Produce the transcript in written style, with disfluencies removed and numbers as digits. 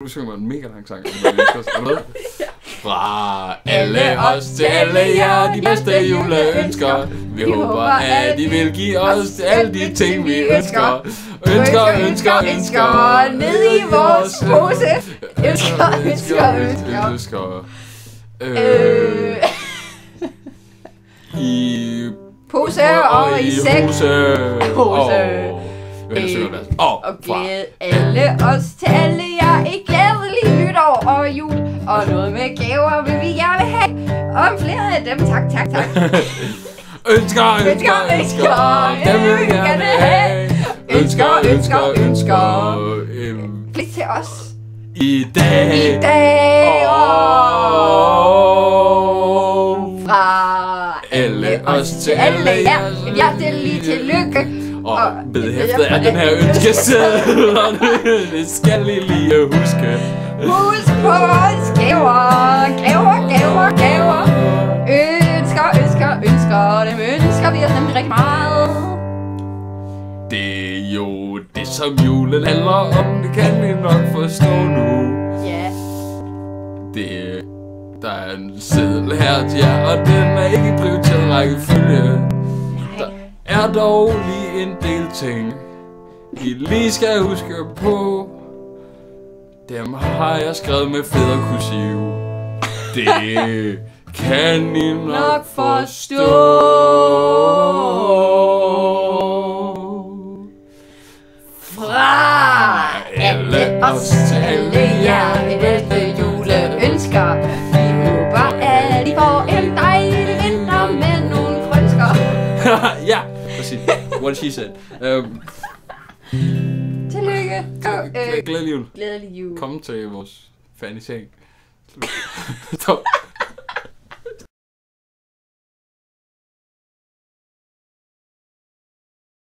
Nu synger man en mega lang sang. Er du med? Fra alle os til alle jer, de bedste juleønsker. Vi håber, at I vil give os alle de ting, vi ønsker. Ønsker, ned i vores pose. Ønsker. I pose og i sæk. Og glæde alle os til alle jer. Et glædeligt nytår og jul. Og noget med gaver vil vi gerne have. Og flere af dem, tak. Ønsker. Dem vil vi gerne have. Ønsker. Pligt til os. I dag. Fra alle os til alle jer. Hjertelig tillykke. Og vedhæftet er den her ønskeseddel. Det skal I lige huske. Husk på os gaver. Ønsker. Dem ønsker vi os nemlig rigtig meget. Det er jo det, som julen handler om. Det kan I nok forstå nu. Ja. Der er en seddel her til jer, og den er ikke i prioriteret rækkefølge. Der er dog lige en del ting, I lige skal huske på. Dem har jeg skrevet med fed og kursiv. Det kan I nok forstå. Fra alle os til alle jer, de bedste juleønsker. Vi håber, at I får en dejlig vinter med nogle frønsker. Ja, præcis. What she said. Tillykke. Glædelig jul. Glædelig jul. Kom til vores fanisering. Stop.